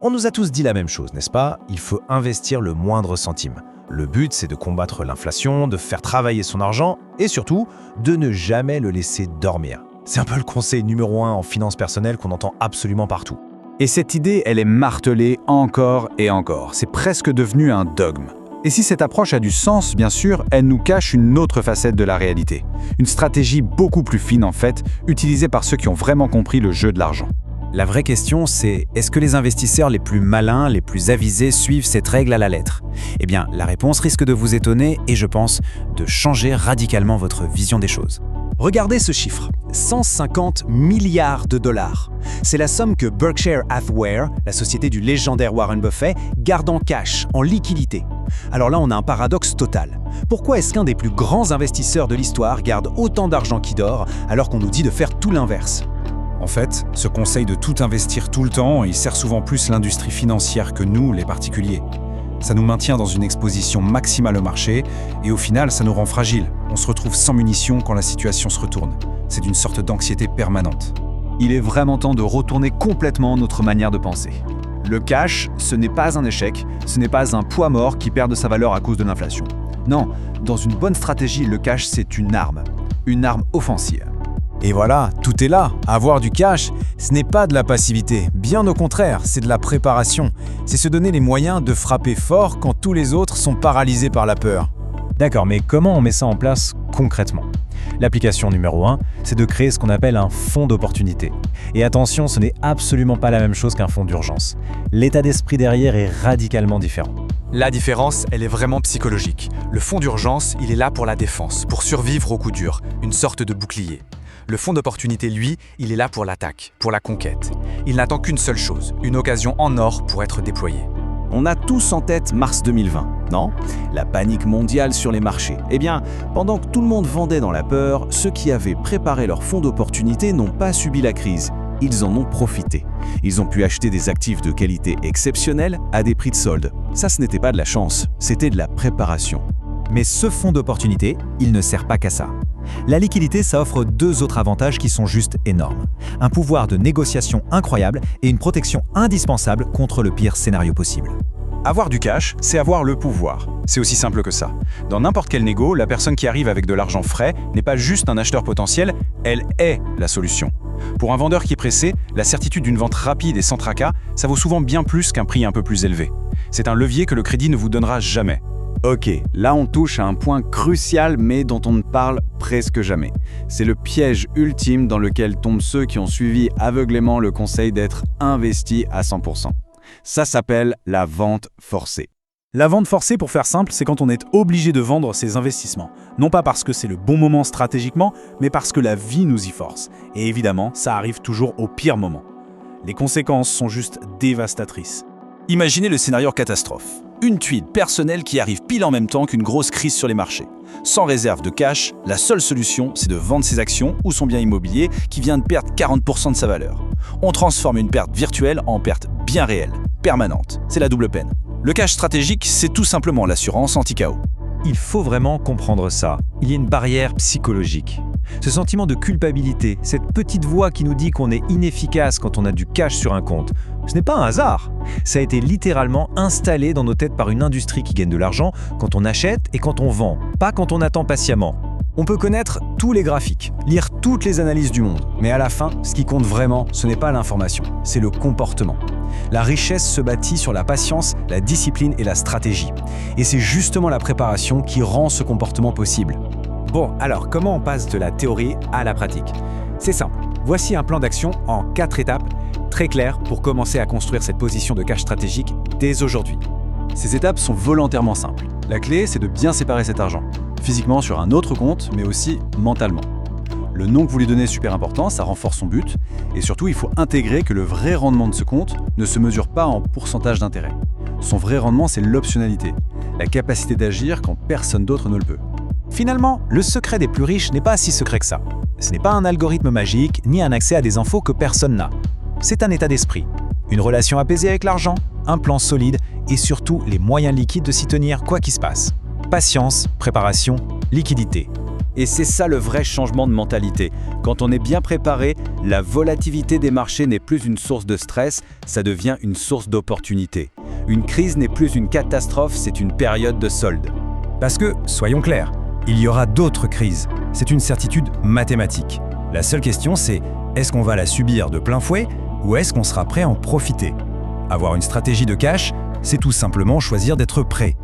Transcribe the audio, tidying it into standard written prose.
On nous a tous dit la même chose, n'est-ce pas? Il faut investir le moindre centime. Le but, c'est de combattre l'inflation, de faire travailler son argent et surtout, de ne jamais le laisser dormir. C'est un peu le conseil numéro 1 en finance personnelle qu'on entend absolument partout. Et cette idée, elle est martelée encore et encore. C'est presque devenu un dogme. Et si cette approche a du sens, bien sûr, elle nous cache une autre facette de la réalité. Une stratégie beaucoup plus fine en fait, utilisée par ceux qui ont vraiment compris le jeu de l'argent. La vraie question, c'est est-ce que les investisseurs les plus malins, les plus avisés suivent cette règle à la lettre? Eh bien, la réponse risque de vous étonner et je pense de changer radicalement votre vision des choses. Regardez ce chiffre, 150 milliards de dollars. C'est la somme que Berkshire Hathaway, la société du légendaire Warren Buffett, garde en cash, en liquidité. Alors là, on a un paradoxe total. Pourquoi est-ce qu'un des plus grands investisseurs de l'histoire garde autant d'argent qui dort alors qu'on nous dit de faire tout l'inverse? En fait, ce conseil de tout investir tout le temps, il sert souvent plus l'industrie financière que nous, les particuliers. Ça nous maintient dans une exposition maximale au marché et au final, ça nous rend fragiles. On se retrouve sans munitions quand la situation se retourne. C'est une sorte d'anxiété permanente. Il est vraiment temps de retourner complètement notre manière de penser. Le cash, ce n'est pas un échec, ce n'est pas un poids mort qui perd de sa valeur à cause de l'inflation. Non, dans une bonne stratégie, le cash, c'est une arme offensive. Et voilà, tout est là. Avoir du cash, ce n'est pas de la passivité. Bien au contraire, c'est de la préparation. C'est se donner les moyens de frapper fort quand tous les autres sont paralysés par la peur. D'accord, mais comment on met ça en place concrètement? L'application numéro 1, c'est de créer ce qu'on appelle un fonds d'opportunité. Et attention, ce n'est absolument pas la même chose qu'un fonds d'urgence. L'état d'esprit derrière est radicalement différent. La différence, elle est vraiment psychologique. Le fonds d'urgence, il est là pour la défense, pour survivre au coup dur, une sorte de bouclier. Le fonds d'opportunité, lui, il est là pour l'attaque, pour la conquête. Il n'attend qu'une seule chose, une occasion en or pour être déployée. On a tous en tête mars 2020, non? La panique mondiale sur les marchés. Eh bien, pendant que tout le monde vendait dans la peur, ceux qui avaient préparé leur fonds d'opportunité n'ont pas subi la crise. Ils en ont profité. Ils ont pu acheter des actifs de qualité exceptionnelle à des prix de solde. Ça, ce n'était pas de la chance, c'était de la préparation. Mais ce fonds d'opportunité, il ne sert pas qu'à ça. La liquidité, ça offre deux autres avantages qui sont juste énormes. Un pouvoir de négociation incroyable et une protection indispensable contre le pire scénario possible. Avoir du cash, c'est avoir le pouvoir. C'est aussi simple que ça. Dans n'importe quel négo, la personne qui arrive avec de l'argent frais n'est pas juste un acheteur potentiel, elle est la solution. Pour un vendeur qui est pressé, la certitude d'une vente rapide et sans tracas, ça vaut souvent bien plus qu'un prix un peu plus élevé. C'est un levier que le crédit ne vous donnera jamais. Ok, là on touche à un point crucial mais dont on ne parle presque jamais. C'est le piège ultime dans lequel tombent ceux qui ont suivi aveuglément le conseil d'être investis à 100%. Ça s'appelle la vente forcée. La vente forcée, pour faire simple, c'est quand on est obligé de vendre ses investissements. Non pas parce que c'est le bon moment stratégiquement, mais parce que la vie nous y force. Et évidemment, ça arrive toujours au pire moment. Les conséquences sont juste dévastatrices. Imaginez le scénario catastrophe. Une tuile personnelle qui arrive pile en même temps qu'une grosse crise sur les marchés. Sans réserve de cash, la seule solution, c'est de vendre ses actions ou son bien immobilier qui vient de perdre 40% de sa valeur. On transforme une perte virtuelle en perte bien réelle, permanente. C'est la double peine. Le cash stratégique, c'est tout simplement l'assurance anti-chaos. Il faut vraiment comprendre ça. Il y a une barrière psychologique. Ce sentiment de culpabilité, cette petite voix qui nous dit qu'on est inefficace quand on a du cash sur un compte, ce n'est pas un hasard. Ça a été littéralement installé dans nos têtes par une industrie qui gagne de l'argent quand on achète et quand on vend, pas quand on attend patiemment. On peut connaître tous les graphiques, lire toutes les analyses du monde, mais à la fin, ce qui compte vraiment, ce n'est pas l'information, c'est le comportement. La richesse se bâtit sur la patience, la discipline et la stratégie. Et c'est justement la préparation qui rend ce comportement possible. Bon, alors comment on passe de la théorie à la pratique? C'est simple. Voici un plan d'action en 4 étapes, très clair pour commencer à construire cette position de cash stratégique dès aujourd'hui. Ces étapes sont volontairement simples. La clé, c'est de bien séparer cet argent, physiquement sur un autre compte, mais aussi mentalement. Le nom que vous lui donnez est super important, ça renforce son but, et surtout, il faut intégrer que le vrai rendement de ce compte ne se mesure pas en pourcentage d'intérêt. Son vrai rendement, c'est l'optionnalité, la capacité d'agir quand personne d'autre ne le peut. Finalement, le secret des plus riches n'est pas si secret que ça. Ce n'est pas un algorithme magique, ni un accès à des infos que personne n'a. C'est un état d'esprit, une relation apaisée avec l'argent, un plan solide et surtout les moyens liquides de s'y tenir quoi qu'il se passe. Patience, préparation, liquidité. Et c'est ça le vrai changement de mentalité. Quand on est bien préparé, la volatilité des marchés n'est plus une source de stress, ça devient une source d'opportunité. Une crise n'est plus une catastrophe, c'est une période de solde. Parce que, soyons clairs, il y aura d'autres crises. C'est une certitude mathématique. La seule question, c'est est-ce qu'on va la subir de plein fouet ou est-ce qu'on sera prêt à en profiter? Avoir une stratégie de cash, c'est tout simplement choisir d'être prêt.